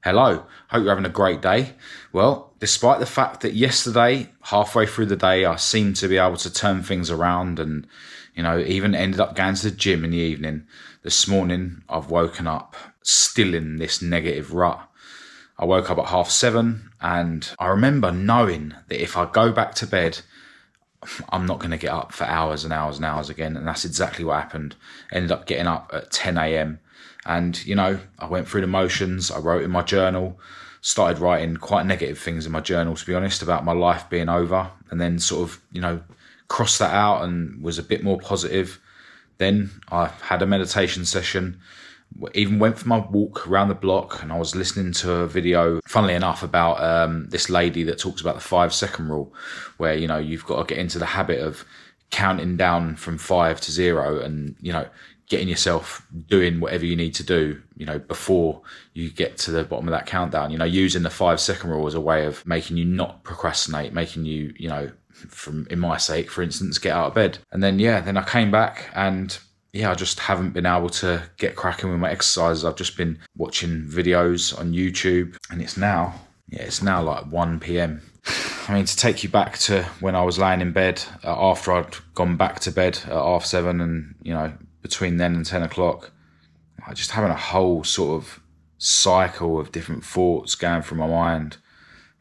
Hello, hope you're having a great day. Well, despite the fact that yesterday, halfway through the day, I seemed to be able to turn things around and, even ended up going to the gym in the evening, this morning I've woken up still in this negative rut. I woke up at 7:30 and I remember knowing that if I go back to bed, I'm not going to get up for hours and hours and hours again. And that's exactly what happened. Ended up getting up at 10 a.m. And, I went through the motions. I wrote in my journal, started writing quite negative things in my journal, to be honest, about my life being over. And then sort of, crossed that out and was a bit more positive. Then I had a meditation session, even went for my walk around the block, and I was listening to a video, funnily enough, about this lady that talks about the 5-second rule, where, you've got to get into the habit of counting down from 5 to 0 and, getting yourself doing whatever you need to do, before you get to the bottom of that countdown, using the 5-second rule as a way of making you not procrastinate, making you, in my sake, for instance, get out of bed. And then I came back and I just haven't been able to get cracking with my exercises. I've just been watching videos on YouTube, and it's now like 1 p.m. I mean, to take you back to when I was laying in bed after I'd gone back to bed at 7:30 and, between then and 10 o'clock, I just having a whole sort of cycle of different thoughts going through my mind.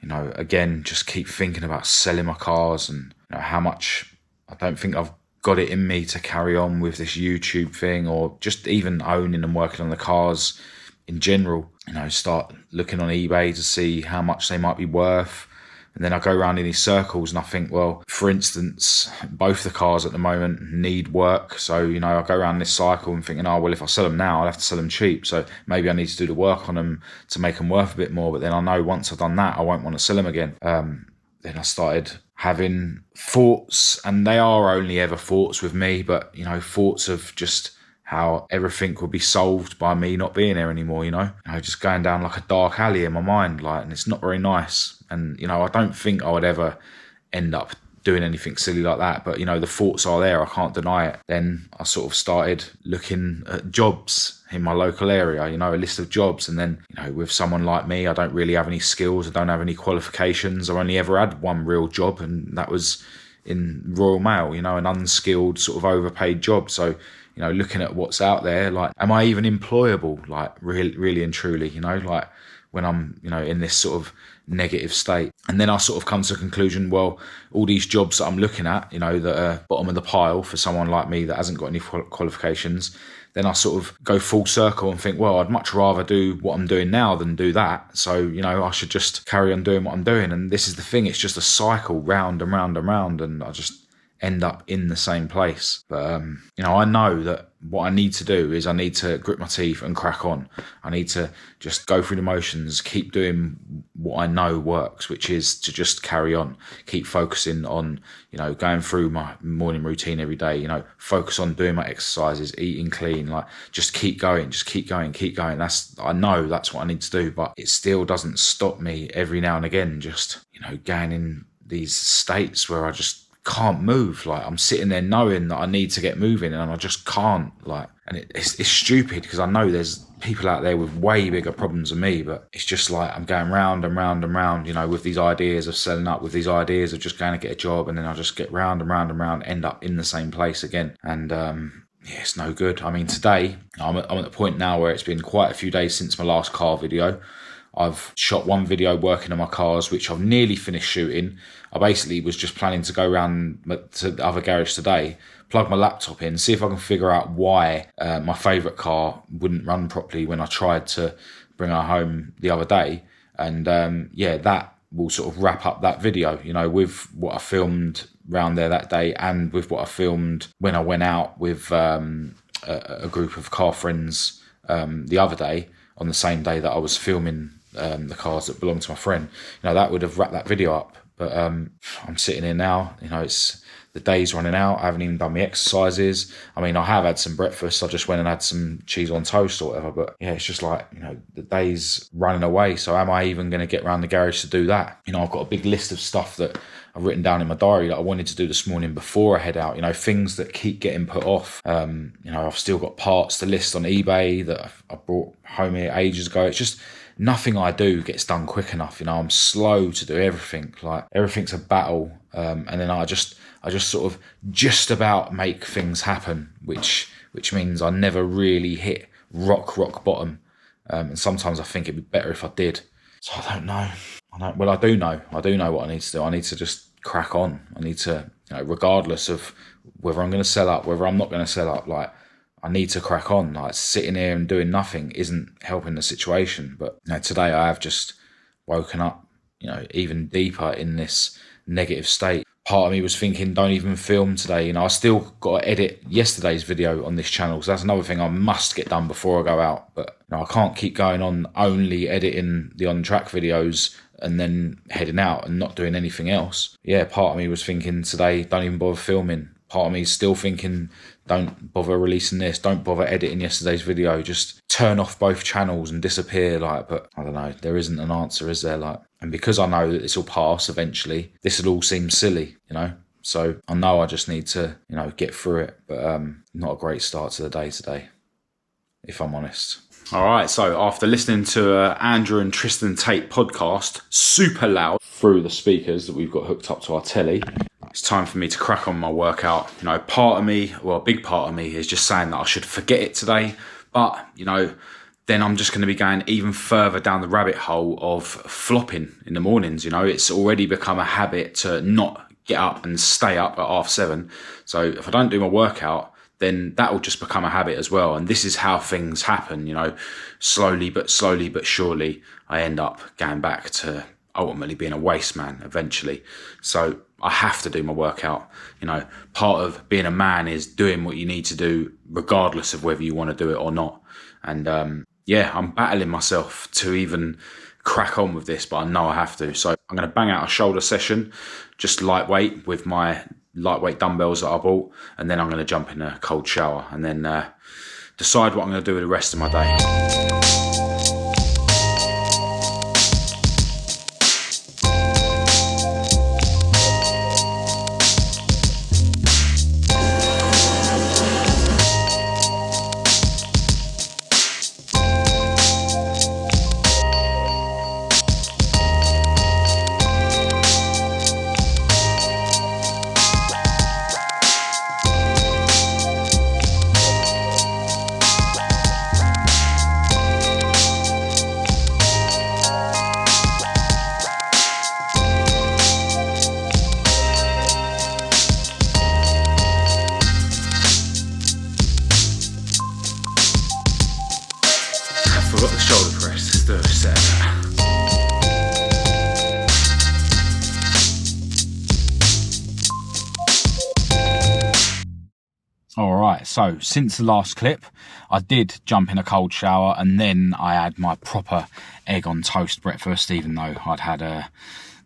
Again, just keep thinking about selling my cars and how much I don't think I've got it in me to carry on with this YouTube thing, or just even owning and working on the cars in general. Start looking on eBay to see how much they might be worth. And then I go around in these circles and I think, well, for instance, both the cars at the moment need work. So, I go around this cycle and thinking, oh, well, if I sell them now, I'll have to sell them cheap. So maybe I need to do the work on them to make them worth a bit more. But then I know once I've done that, I won't want to sell them again. Then I started having thoughts, and they are only ever thoughts with me, but, thoughts of just how everything would be solved by me not being there anymore, just going down like a dark alley in my mind, and it's not very nice. And, I don't think I would ever end up doing anything silly like that, but, the thoughts are there, I can't deny it. Then I sort of started looking at jobs in my local area, a list of jobs. And then, with someone like me, I don't really have any skills, I don't have any qualifications. I've only ever had one real job, and that was in Royal Mail, an unskilled sort of overpaid job. So, looking at what's out there, am I even employable? Really and truly, when I'm, in this sort of negative state. And then I sort of come to the conclusion, well, all these jobs that I'm looking at, that are bottom of the pile for someone like me that hasn't got any qualifications, then I sort of go full circle and think, well, I'd much rather do what I'm doing now than do that. So, I should just carry on doing what I'm doing. And this is the thing, it's just a cycle round and round and round, and I just end up in the same place. But, I know that what I need to do is I need to grit my teeth and crack on. I need to just go through the motions, keep doing what I know works, which is to just carry on, keep focusing on, going through my morning routine every day, focus on doing my exercises, eating clean, just keep going. I know that's what I need to do, but it still doesn't stop me every now and again, just, going in these states where I just can't move. I'm sitting there knowing that I need to get moving and I just can't, and it's stupid because I know there's people out there with way bigger problems than me, but it's just I'm going round and round and round, with these ideas of selling up, with these ideas of just going to get a job, and then I just get round and round and round, end up in the same place again. And it's no good. I mean, today I'm at the point now where it's been quite a few days since my last car video. I've shot one video working on my cars, which I've nearly finished shooting. I basically was just planning to go around to the other garage today, plug my laptop in, see if I can figure out why my favourite car wouldn't run properly when I tried to bring her home the other day. And that will sort of wrap up that video, with what I filmed around there that day, and with what I filmed when I went out with a group of car friends the other day, on the same day that I was filming the cars that belong to my friend. That would have wrapped that video up. But I'm sitting here now, it's the day's running out. I haven't even done my exercises. I mean, I have had some breakfast. I just went and had some cheese on toast or whatever. But it's just the day's running away. So am I even going to get around the garage to do that? I've got a big list of stuff that I've written down in my diary that I wanted to do this morning before I head out, things that keep getting put off. I've still got parts to list on eBay that I brought home here ages ago. It's just nothing I do gets done quick enough. I'm slow to do everything. Like, everything's a battle. And then I just sort of just about make things happen, which means I never really hit rock bottom. And sometimes I think it'd be better if I did. So I don't know. Well, I do know what I need to do. I need to just crack on. I need to, regardless of whether I'm going to sell up, whether I'm not going to sell up, like, I need to crack on. Like, sitting here and doing nothing isn't helping the situation. But today I have just woken up, even deeper in this negative state. Part of me was thinking, don't even film today. I still got to edit yesterday's video on this channel, so that's another thing I must get done before I go out. But I can't keep going on only editing the on-track videos and then heading out and not doing anything else. Yeah, part of me was thinking today, don't even bother filming. Part of me is still thinking, don't bother releasing this, don't bother editing yesterday's video, just turn off both channels and disappear. But I don't know, there isn't an answer, is there? And because I know that this will pass eventually, this will all seem silly, so I know I just need to, get through it. But not a great start to the day today, if I'm honest. All right, so after listening to Andrew and Tristan Tate podcast super loud through the speakers that we've got hooked up to our telly, it's time for me to crack on my workout. Part of me, a big part of me, is just saying that I should forget it today. But, then I'm just going to be going even further down the rabbit hole of flopping in the mornings. It's already become a habit to not get up and stay up at 7:30. So if I don't do my workout, then that will just become a habit as well. And this is how things happen, slowly but surely, I end up going back to ultimately being a waste man eventually. So I have to do my workout. Part of being a man is doing what you need to do regardless of whether you want to do it or not. And I'm battling myself to even crack on with this, but I know I have to. So I'm going to bang out a shoulder session, just lightweight, with my lightweight dumbbells that I bought, and then I'm going to jump in a cold shower and then decide what I'm going to do with the rest of my day. Forgot the shoulder press. Let's do a set of that. Alright, so since the last clip, I did jump in a cold shower and then I had my proper egg on toast breakfast, even though I'd had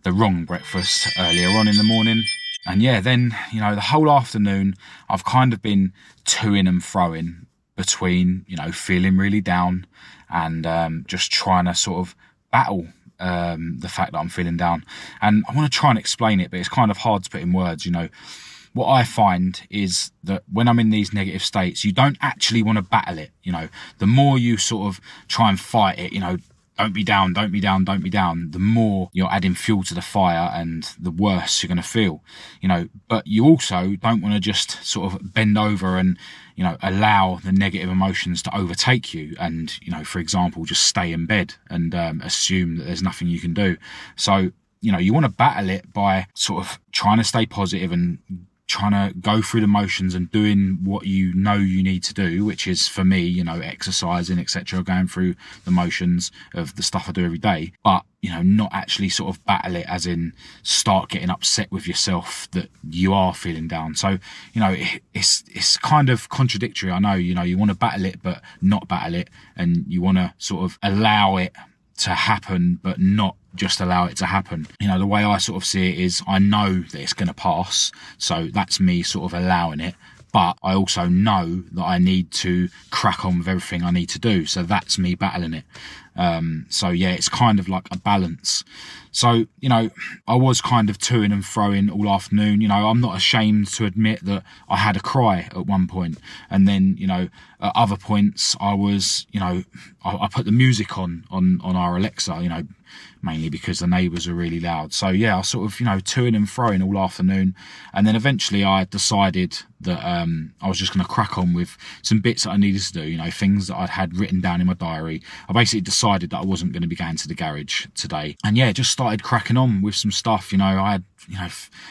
the wrong breakfast earlier on in the morning. And then, the whole afternoon, I've kind of been to-ing and fro-ing between, feeling really down and just trying to sort of battle the fact that I'm feeling down. And I want to try and explain it, but it's kind of hard to put in words. What I find is that when I'm in these negative states, you don't actually want to battle it. The more you sort of try and fight it, don't be down, the more you're adding fuel to the fire and the worse you're going to feel, but you also don't want to just sort of bend over and, allow the negative emotions to overtake you and, for example, just stay in bed and assume that there's nothing you can do. So, you want to battle it by sort of trying to stay positive and trying to go through the motions and doing what you need to do, which is, for me, exercising, etc., going through the motions of the stuff I do every day, but not actually sort of battle it, as in start getting upset with yourself that you are feeling down. So it's kind of contradictory. I know, you want to battle it but not battle it, and you want to sort of allow it to happen but not just allow it to happen. The way I sort of see it is, I know that it's going to pass, so that's me sort of allowing it, but I also know that I need to crack on with everything I need to do, so that's me battling it. It's kind of like a balance. So, I was kind of to-ing and fro-ing all afternoon. I'm not ashamed to admit that I had a cry at one point, and then, at other points I was, I put the music on our Alexa, mainly because the neighbours are really loud. So yeah, I sort of, toing and froing all afternoon. And then eventually I decided that I was just going to crack on with some bits that I needed to do, things that I'd had written down in my diary. I basically decided that I wasn't going to be going to the garage today. And yeah, just started cracking on with some stuff. I had,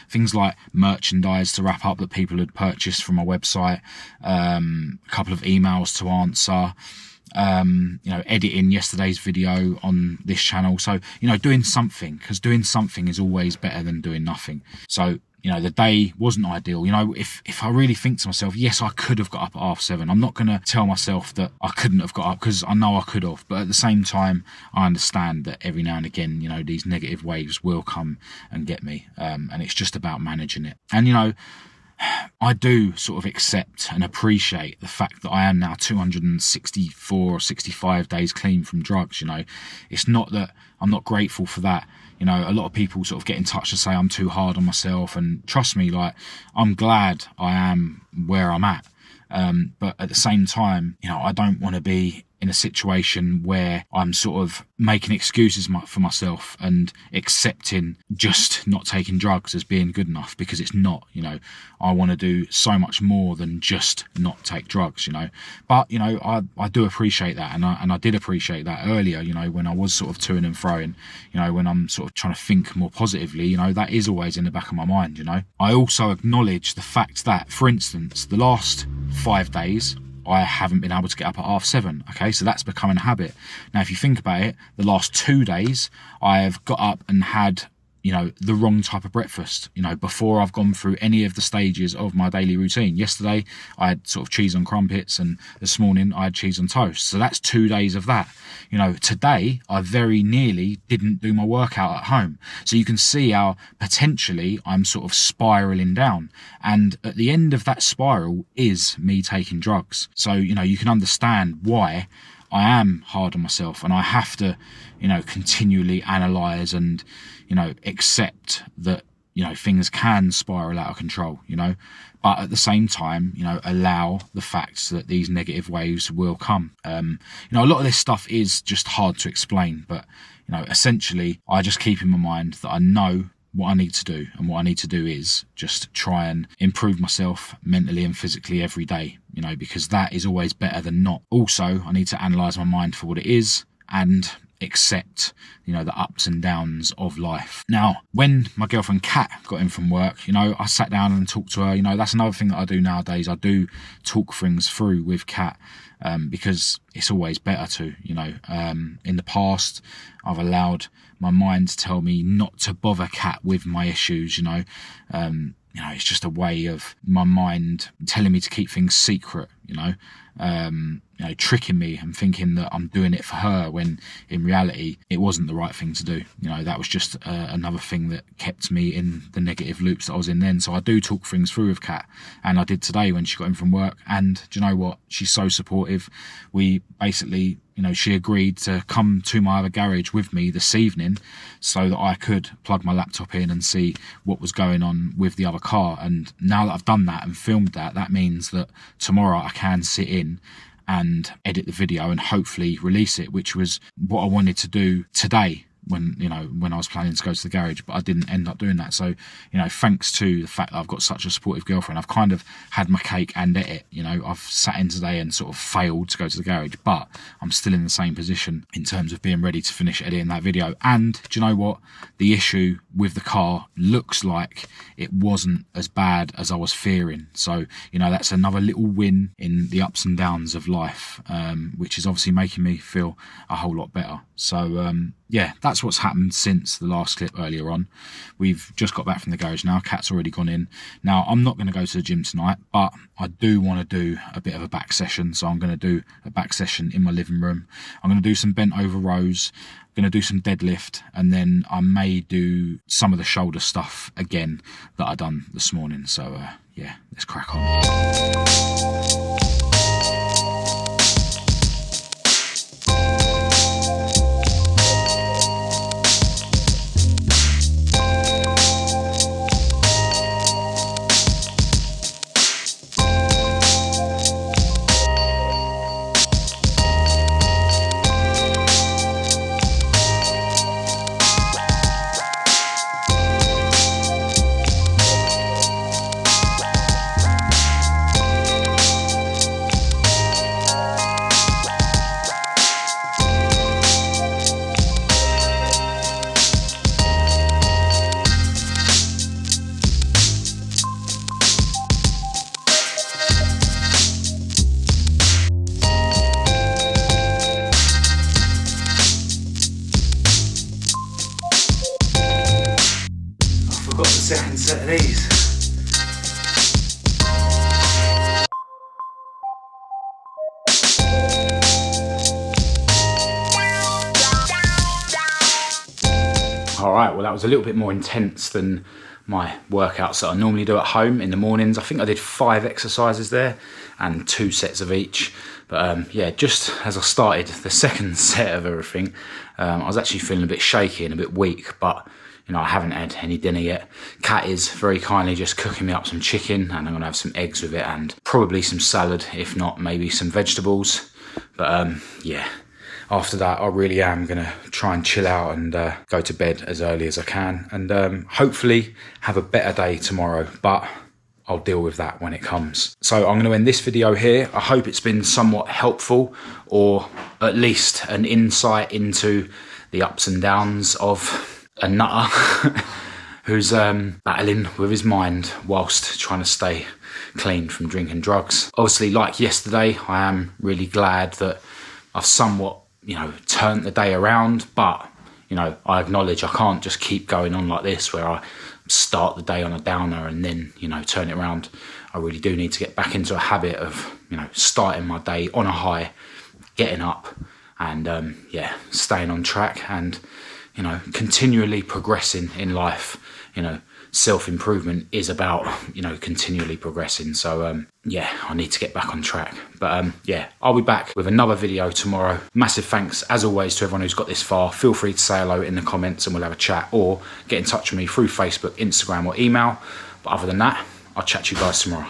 things like merchandise to wrap up that people had purchased from my website, a couple of emails to answer, editing yesterday's video on this channel. So, doing something, because doing something is always better than doing nothing. So, the day wasn't ideal. If I really think to myself, yes, I could have got up at 7:30. I'm not going to tell myself that I couldn't have got up, because I know I could have. But at the same time, I understand that every now and again, these negative waves will come and get me. And it's just about managing it. And, I do sort of accept and appreciate the fact that I am now 264 or 65 days clean from drugs. It's not that I'm not grateful for that. A lot of people sort of get in touch and say I'm too hard on myself, and trust me, I'm glad I am where I'm at. But at the same time, I don't want to be in a situation where I'm sort of making excuses for myself and accepting just not taking drugs as being good enough, because it's not. I want to do so much more than just not take drugs. But I do appreciate that, and I did appreciate that earlier. When I was sort of toing and froing, when I'm sort of trying to think more positively, that is always in the back of my mind. I also acknowledge the fact that, for instance, the last 5 days I haven't been able to get up at 7:30. Okay, so that's becoming a habit. Now, if you think about it, the last 2 days I've got up and had the wrong type of breakfast, before I've gone through any of the stages of my daily routine. Yesterday I had sort of cheese on crumpets, and this morning I had cheese on toast. So that's 2 days of that. Today I very nearly didn't do my workout at home. So you can see how potentially I'm sort of spiraling down. And at the end of that spiral is me taking drugs. So, you can understand why I am hard on myself, and I have to, continually analyse and, accept that, things can spiral out of control, but at the same time, allow the fact that these negative waves will come. A lot of this stuff is just hard to explain, but, essentially I just keep in my mind that I know what I need to do, and what I need to do is just try and improve myself mentally and physically every day, because that is always better than not. Also, I need to analyse my mind for what it is and accept, the ups and downs of life. Now, when my girlfriend Kat got in from work, I sat down and talked to her. That's another thing that I do nowadays. I do talk things through with Kat, because it's always better to, in the past, I've allowed my mind to tell me not to bother Kat with my issues, it's just a way of my mind telling me to keep things secret, tricking me and thinking that I'm doing it for her, when in reality it wasn't the right thing to do. That was just another thing that kept me in the negative loops that I was in then. So I do talk things through with Kat, and I did today when she got in from work. And do you know what? She's so supportive. We basically, she agreed to come to my other garage with me this evening so that I could plug my laptop in and see what was going on with the other car. And now that I've done that and filmed that, that means that tomorrow I can sit in and edit the video and hopefully release it, which was what I wanted to do today when I was planning to go to the garage, but I didn't end up doing that. So, thanks to the fact that I've got such a supportive girlfriend, I've kind of had my cake and ate it. I've sat in today and sort of failed to go to the garage, but I'm still in the same position in terms of being ready to finish editing that video. And do you know what? The issue with the car looks like it wasn't as bad as I was fearing. So, that's another little win in the ups and downs of life, which is obviously making me feel a whole lot better. So, yeah, that's what's happened since the last clip earlier on. We've just got back from the garage now. Kat's already gone in. Now, I'm not going to go to the gym tonight, but I do want to do a bit of a back session. So I'm going to do a back session in my living room. I'm going to do some bent over rows. I'm going to do some deadlift, and then I may do some of the shoulder stuff again that I done this morning. So, yeah, let's crack on. right. Well, that was a little bit more intense than my workouts that I normally do at home in the mornings. I think I did 5 exercises there and 2 sets of each. But yeah, just as I started the second set of everything, I was actually feeling a bit shaky and a bit weak, but you know, I haven't had any dinner yet. Kat is very kindly just cooking me up some chicken, and I'm going to have some eggs with it and probably some salad, if not maybe some vegetables. But yeah, after that I really am going to try and chill out and go to bed as early as I can, and hopefully have a better day tomorrow, but I'll deal with that when it comes. So I'm going to end this video here. I hope it's been somewhat helpful, or at least an insight into the ups and downs of a nutter who's battling with his mind whilst trying to stay clean from drinking drugs. Obviously, like yesterday, I am really glad that I've somewhat, you know, turned the day around, but, you know, I acknowledge I can't just keep going on like this where I start the day on a downer and then, you know, turn it around. I really do need to get back into a habit of, you know, starting my day on a high, getting up and, yeah, staying on track and, you know, continually progressing in life. You know, self-improvement is about, you know, continually progressing. So, yeah, I need to get back on track. But, yeah, I'll be back with another video tomorrow. Massive thanks, as always, to everyone who's got this far. Feel free to say hello in the comments and we'll have a chat, or get in touch with me through Facebook, Instagram or email. But other than that, I'll chat to you guys tomorrow.